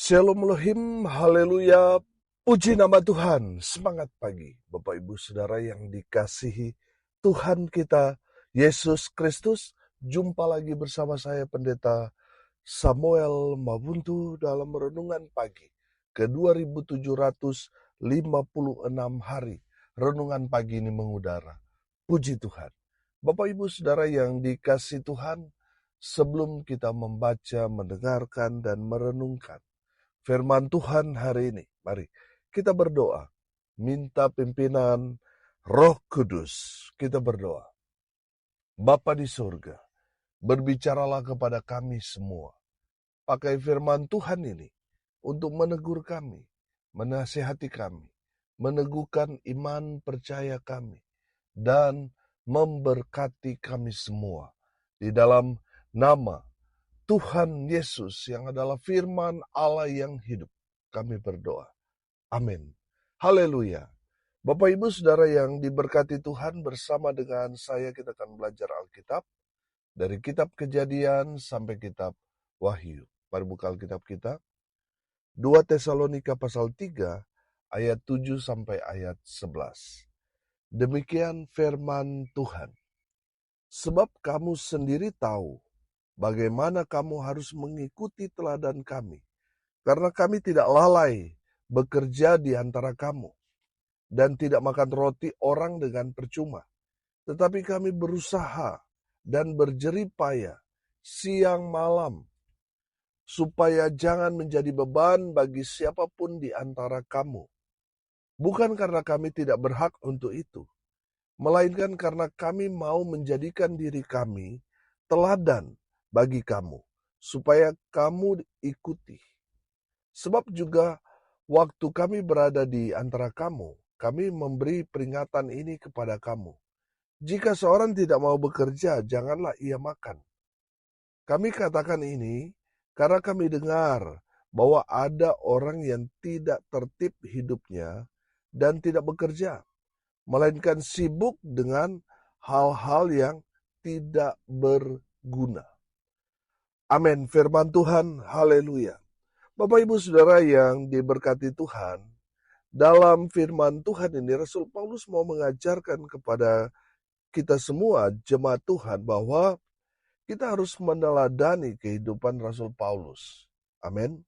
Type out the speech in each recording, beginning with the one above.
Shalom Elohim, haleluya, puji nama Tuhan, semangat pagi. Bapak Ibu Saudara yang dikasihi Tuhan kita, Yesus Kristus, jumpa lagi bersama saya Pendeta Samuel Mabuntu dalam renungan pagi ke 2756 hari. Renungan pagi ini mengudara, puji Tuhan. Bapak Ibu Saudara yang dikasihi Tuhan, sebelum kita membaca, mendengarkan, dan merenungkan firman Tuhan hari ini, mari kita berdoa. Minta pimpinan Roh Kudus. Kita berdoa. Bapa di surga, berbicaralah kepada kami semua. Pakai firman Tuhan ini untuk menegur kami, menasihati kami, meneguhkan iman percaya kami, dan memberkati kami semua. Di dalam nama Tuhan Yesus yang adalah firman Allah yang hidup, kami berdoa. Amin. Haleluya. Bapak Ibu Saudara yang diberkati Tuhan, bersama dengan saya kita akan belajar Alkitab. Dari kitab Kejadian sampai kitab Wahyu. Mari buka Alkitab kita. 2 Tesalonika pasal 3 ayat 7 sampai ayat 11. Demikian firman Tuhan. Sebab kamu sendiri tahu bagaimana kamu harus mengikuti teladan kami, karena kami tidak lalai bekerja di antara kamu, dan tidak makan roti orang dengan percuma. Tetapi kami berusaha dan berjerih payah siang malam, supaya jangan menjadi beban bagi siapapun di antara kamu. Bukan karena kami tidak berhak untuk itu, melainkan karena kami mau menjadikan diri kami teladan bagi kamu, supaya kamu ikuti. Sebab juga waktu kami berada di antara kamu, kami memberi peringatan ini kepada kamu. Jika seorang tidak mau bekerja, janganlah ia makan. Kami katakan ini karena kami dengar bahwa ada orang yang tidak tertib hidupnya dan tidak bekerja, melainkan sibuk dengan hal-hal yang tidak berguna. Amin. Firman Tuhan, haleluya. Bapak Ibu Saudara yang diberkati Tuhan, dalam firman Tuhan ini Rasul Paulus mau mengajarkan kepada kita semua jemaat Tuhan bahwa kita harus meneladani kehidupan Rasul Paulus. Amin.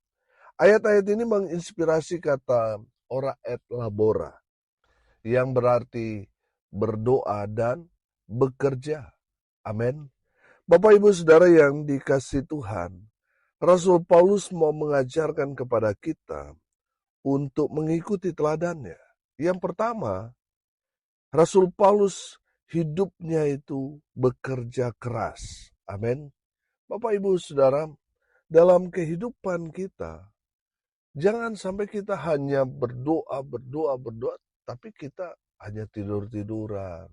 Ayat-ayat ini menginspirasi kata ora et labora, yang berarti berdoa dan bekerja. Amin. Bapak Ibu Saudara yang dikasihi Tuhan, Rasul Paulus mau mengajarkan kepada kita untuk mengikuti teladannya. Yang pertama, Rasul Paulus hidupnya itu bekerja keras. Amin. Bapak Ibu Saudara, dalam kehidupan kita, jangan sampai kita hanya berdoa, tapi kita hanya tidur-tiduran.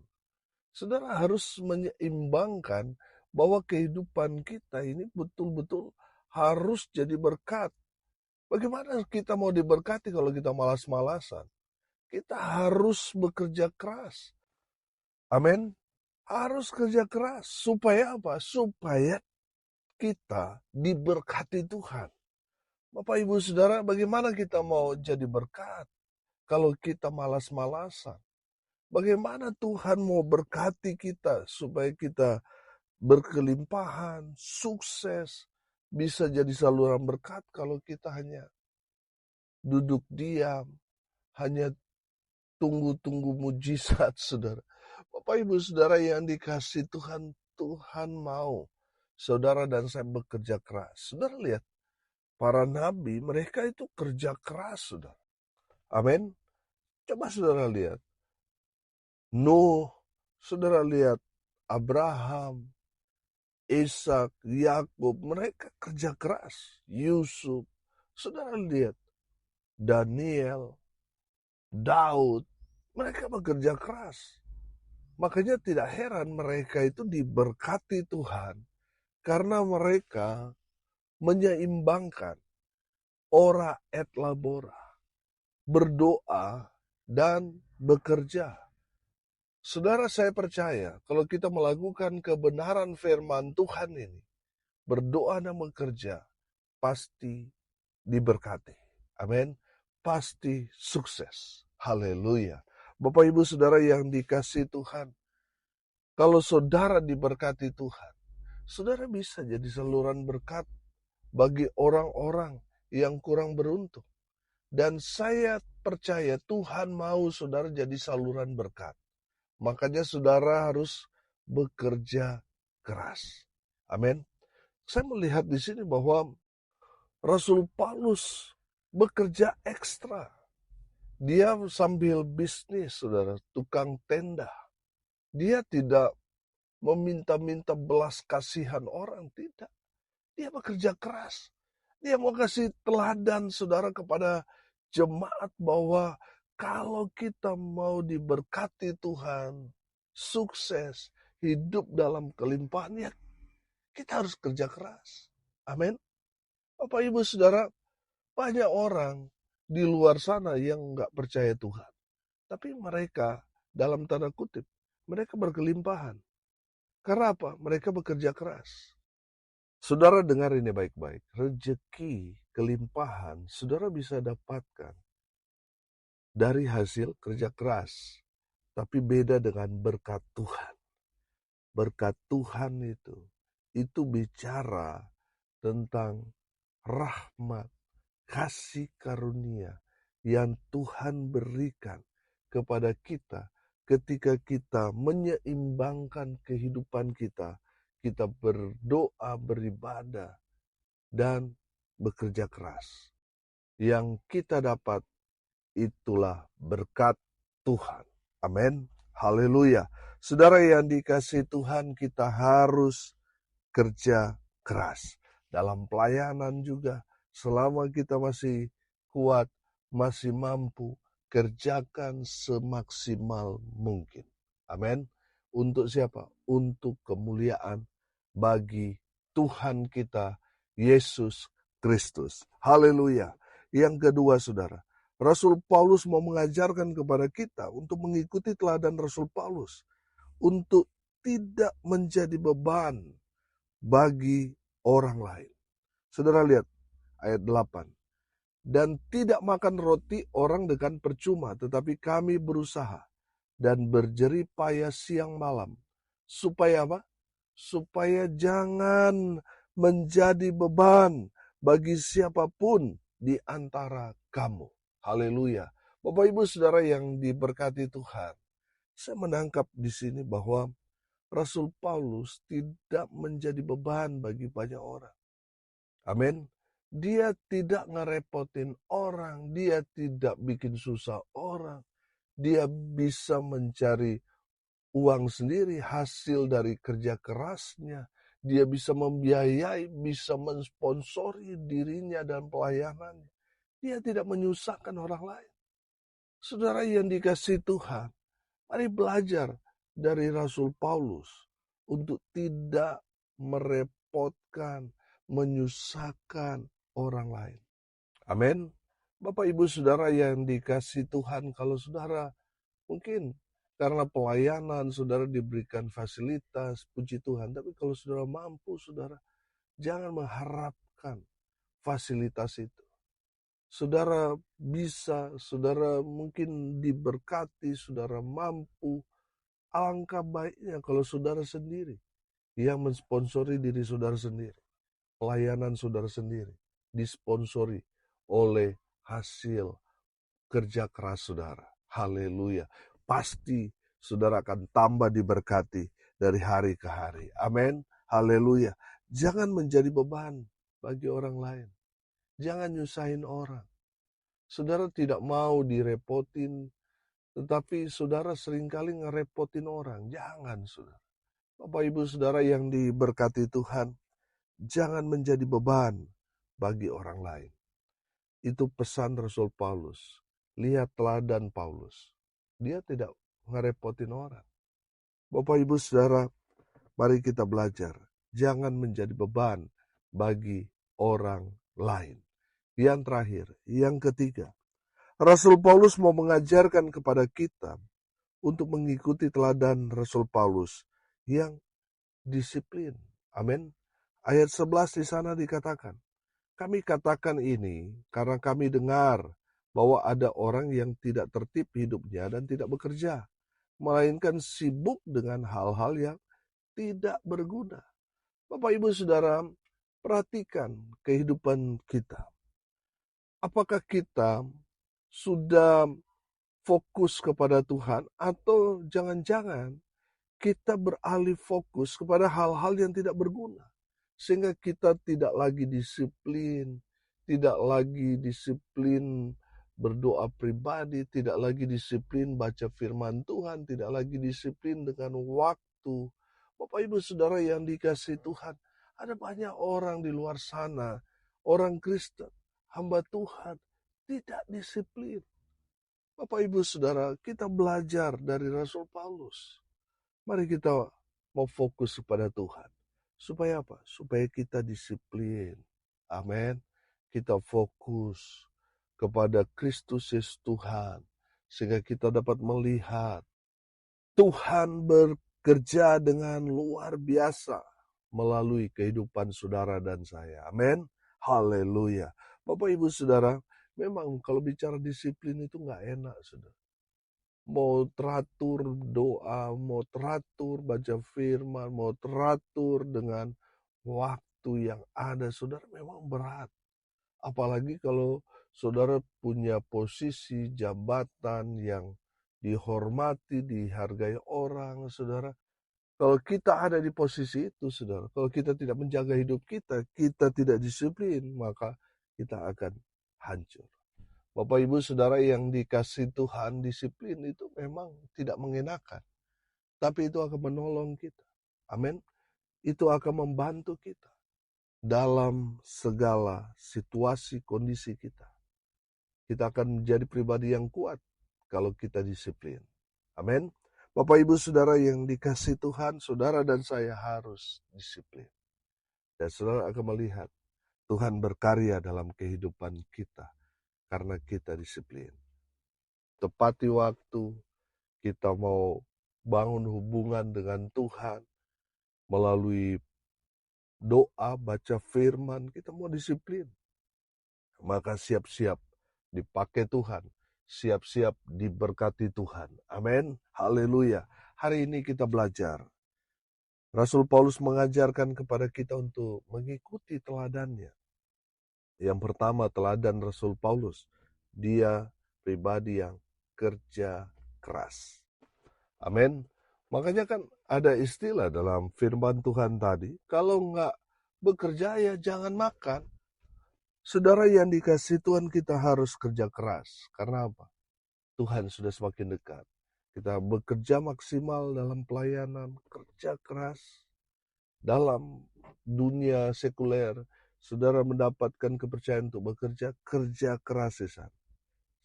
Saudara harus menyeimbangkan bahwa kehidupan kita ini betul-betul harus jadi berkat. Bagaimana kita mau diberkati kalau kita malas-malasan? Kita harus bekerja keras. Amin. Harus kerja keras. Supaya apa? Supaya kita diberkati Tuhan. Bapak Ibu Saudara, bagaimana kita mau jadi berkat kalau kita malas-malasan? Bagaimana Tuhan mau berkati kita supaya kita berkelimpahan, sukses, bisa jadi saluran berkat kalau kita hanya duduk diam, hanya tunggu-tunggu mujizat, saudara. Bapak Ibu Saudara yang dikasih Tuhan, Tuhan mau saudara dan saya bekerja keras. Saudara lihat, para nabi mereka itu kerja keras, saudara. Amin. Coba saudara lihat. Nuh, saudara lihat Abraham, Ishak, Yakub, mereka kerja keras. Yusuf, saudara lihat Daniel, Daud, mereka bekerja keras. Makanya tidak heran mereka itu diberkati Tuhan karena mereka menyeimbangkan ora et labora, berdoa dan bekerja. Saudara, saya percaya kalau kita melakukan kebenaran firman Tuhan ini, berdoa dan bekerja, pasti diberkati. Amin. Pasti sukses. Haleluya. Bapak Ibu Saudara yang dikasihi Tuhan, kalau saudara diberkati Tuhan, saudara bisa jadi saluran berkat bagi orang-orang yang kurang beruntung. Dan saya percaya Tuhan mau saudara jadi saluran berkat. Makanya saudara harus bekerja keras. Amin. Saya melihat di sini bahwa Rasul Paulus bekerja ekstra. Dia sambil bisnis, saudara, tukang tenda. Dia tidak meminta-minta belas kasihan orang, tidak. Dia bekerja keras. Dia mau kasih teladan, saudara, kepada jemaat bahwa kalau kita mau diberkati Tuhan, sukses, hidup dalam kelimpahan, ya kita harus kerja keras. Amin. Bapak Ibu Saudara, banyak orang di luar sana yang nggak percaya Tuhan. Tapi mereka, dalam tanda kutip, mereka berkelimpahan. Karena apa? Mereka bekerja keras. Saudara dengar ini baik-baik. Rezeki, kelimpahan, saudara bisa dapatkan dari hasil kerja keras. Tapi beda dengan berkat Tuhan. Berkat Tuhan itu bicara tentang rahmat, kasih karunia yang Tuhan berikan kepada kita ketika kita menyeimbangkan kehidupan kita. Kita berdoa, beribadah, dan bekerja keras. Yang kita dapat itulah berkat Tuhan. Amin. Haleluya. Saudara yang dikasihi Tuhan, kita harus kerja keras. Dalam pelayanan juga, selama kita masih kuat, masih mampu, kerjakan semaksimal mungkin. Amin. Untuk siapa? Untuk kemuliaan bagi Tuhan kita, Yesus Kristus. Haleluya. Yang kedua, saudara, Rasul Paulus mau mengajarkan kepada kita untuk mengikuti teladan Rasul Paulus, untuk tidak menjadi beban bagi orang lain. Saudara lihat ayat 8. Dan tidak makan roti orang dengan percuma, tetapi kami berusaha dan berjerih payah siang malam. Supaya apa? Supaya jangan menjadi beban bagi siapapun di antara kamu. Haleluya. Bapak Ibu Saudara yang diberkati Tuhan, saya menangkap di sini bahwa Rasul Paulus tidak menjadi beban bagi banyak orang. Amin. Dia tidak ngerepotin orang, dia tidak bikin susah orang. Dia bisa mencari uang sendiri hasil dari kerja kerasnya. Dia bisa membiayai, bisa mensponsori dirinya dan pelayanannya. Dia tidak menyusahkan orang lain. Saudara yang dikasihi Tuhan, mari belajar dari Rasul Paulus untuk tidak merepotkan, menyusahkan orang lain. Amin. Bapak Ibu Saudara yang dikasihi Tuhan, kalau saudara mungkin karena pelayanan saudara diberikan fasilitas, puji Tuhan. Tapi kalau saudara mampu, saudara jangan mengharapkan fasilitas itu. Saudara bisa, saudara mungkin diberkati, saudara mampu. Alangkah baiknya kalau saudara sendiri yang mensponsori diri saudara sendiri. Pelayanan saudara sendiri disponsori oleh hasil kerja keras saudara. Haleluya. Pasti saudara akan tambah diberkati dari hari ke hari. Amin. Haleluya. Jangan menjadi beban bagi orang lain. Jangan nyusahin orang. Saudara tidak mau direpotin, tetapi saudara seringkali ngerepotin orang. Jangan, saudara. Bapak Ibu Saudara yang diberkati Tuhan, jangan menjadi beban bagi orang lain. Itu pesan Rasul Paulus. Lihat teladan Paulus. Dia tidak ngerepotin orang. Bapak Ibu Saudara, mari kita belajar. Jangan menjadi beban bagi orang lain. Yang terakhir, yang ketiga. Rasul Paulus mau mengajarkan kepada kita untuk mengikuti teladan Rasul Paulus yang disiplin. Amin. Ayat 11 di sana dikatakan, Kami katakan ini karena kami dengar bahwa ada orang yang tidak tertib hidupnya dan tidak bekerja, melainkan sibuk dengan hal-hal yang tidak berguna. Bapak, Ibu, Saudara, perhatikan kehidupan kita. Apakah kita sudah fokus kepada Tuhan atau jangan-jangan kita beralih fokus kepada hal-hal yang tidak berguna? Sehingga kita tidak lagi disiplin berdoa pribadi, tidak lagi disiplin baca firman Tuhan, tidak lagi disiplin dengan waktu. Bapak, Ibu, Saudara yang dikasihi Tuhan, ada banyak orang di luar sana, orang Kristen, hamba Tuhan, tidak disiplin. Bapak, Ibu, Saudara, kita belajar dari Rasul Paulus. Mari kita mau fokus kepada Tuhan. Supaya apa? Supaya kita disiplin. Amin. Kita fokus kepada Kristus Yesus Tuhan. Sehingga kita dapat melihat Tuhan bekerja dengan luar biasa melalui kehidupan saudara dan saya. Amin. Haleluya. Bapak, Ibu, Saudara, memang kalau bicara disiplin itu nggak enak, saudara. Mau teratur doa, mau teratur baca firman, mau teratur dengan waktu yang ada, saudara, memang berat. Apalagi kalau saudara punya posisi jabatan yang dihormati, dihargai orang, saudara. Kalau kita ada di posisi itu, saudara, kalau kita tidak menjaga hidup kita tidak disiplin, maka kita akan hancur. Bapak, Ibu, Saudara yang dikasihi Tuhan, disiplin itu memang tidak mengenakan. Tapi itu akan menolong kita. Amin. Itu akan membantu kita dalam segala situasi kondisi kita. Kita akan menjadi pribadi yang kuat kalau kita disiplin. Amin. Bapak, Ibu, Saudara yang dikasihi Tuhan, saudara dan saya harus disiplin. Dan saudara akan melihat Tuhan berkarya dalam kehidupan kita karena kita disiplin. Tepati waktu, kita mau bangun hubungan dengan Tuhan melalui doa, baca firman, kita mau disiplin. Maka siap-siap dipakai Tuhan, siap-siap diberkati Tuhan. Amin. Haleluya. Hari ini kita belajar. Rasul Paulus mengajarkan kepada kita untuk mengikuti teladannya. Yang pertama, teladan Rasul Paulus. Dia pribadi yang kerja keras. Amin. Makanya kan ada istilah dalam firman Tuhan tadi, kalau nggak bekerja ya jangan makan. Saudara yang dikasihi Tuhan, kita harus kerja keras. Karena apa? Tuhan sudah semakin dekat. Kita bekerja maksimal dalam pelayanan, kerja keras. Dalam dunia sekuler, saudara mendapatkan kepercayaan untuk bekerja, kerja keras di sana.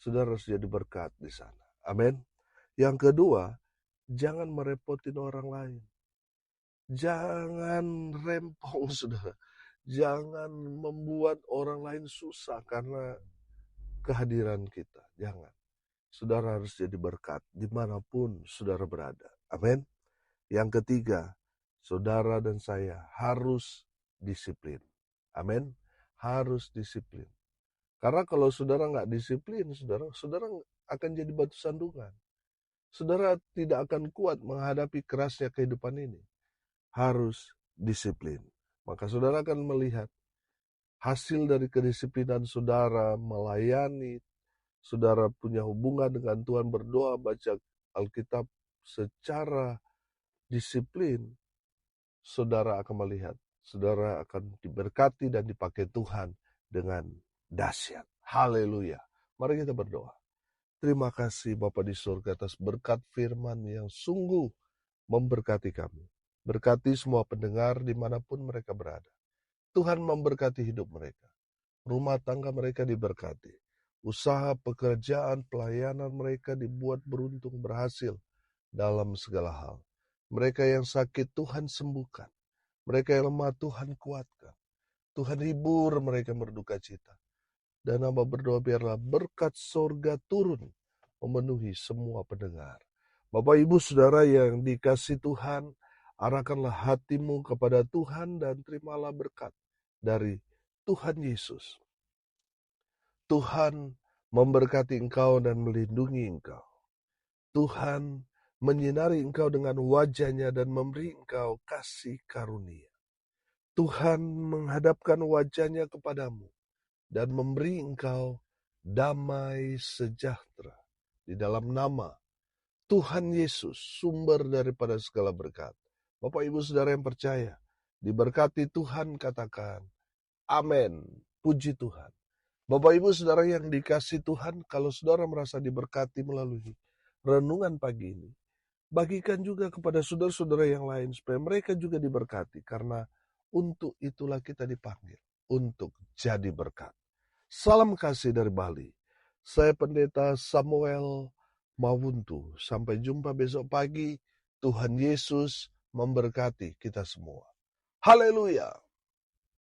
Saudara harus jadi berkat di sana. Amin. Yang kedua, jangan merepotin orang lain. Jangan rempong, saudara. Jangan membuat orang lain susah karena kehadiran kita. Jangan. Saudara harus jadi berkat dimanapun saudara berada. Amin. Yang ketiga, saudara dan saya harus disiplin. Amin. Harus disiplin. Karena kalau saudara nggak disiplin, saudara akan jadi batu sandungan. Saudara tidak akan kuat menghadapi kerasnya kehidupan ini. Harus disiplin. Maka saudara akan melihat hasil dari kedisiplinan saudara melayani, saudara punya hubungan dengan Tuhan, berdoa, baca Alkitab secara disiplin, saudara akan melihat, saudara akan diberkati dan dipakai Tuhan dengan dahsyat. Haleluya. Mari kita berdoa. Terima kasih Bapa di surga atas berkat firman yang sungguh memberkati kami. Berkati semua pendengar dimanapun mereka berada. Tuhan memberkati hidup mereka. Rumah tangga mereka diberkati. Usaha, pekerjaan, pelayanan mereka dibuat beruntung, berhasil dalam segala hal. Mereka yang sakit Tuhan sembuhkan. Mereka yang lemah Tuhan kuatkan. Tuhan hibur mereka berduka cita. Dan hamba berdoa biarlah berkat sorga turun memenuhi semua pendengar. Bapak, Ibu, Saudara yang dikasihi Tuhan, arahkanlah hatimu kepada Tuhan dan terimalah berkat dari Tuhan Yesus. Tuhan memberkati engkau dan melindungi engkau. Tuhan menyinari engkau dengan wajah-Nya dan memberi engkau kasih karunia. Tuhan menghadapkan wajah-Nya kepadamu dan memberi engkau damai sejahtera. Di dalam nama Tuhan Yesus, sumber daripada segala berkat. Bapak Ibu Saudara yang percaya, diberkati Tuhan, katakan amin. Puji Tuhan. Bapak Ibu Saudara yang dikasih Tuhan, kalau saudara merasa diberkati melalui renungan pagi ini, bagikan juga kepada saudara-saudara yang lain supaya mereka juga diberkati, karena untuk itulah kita dipanggil untuk jadi berkat. Salam kasih dari Bali. Saya Pendeta Samuel Mawuntu. Sampai jumpa besok pagi. Tuhan Yesus memberkati kita semua. Haleluya.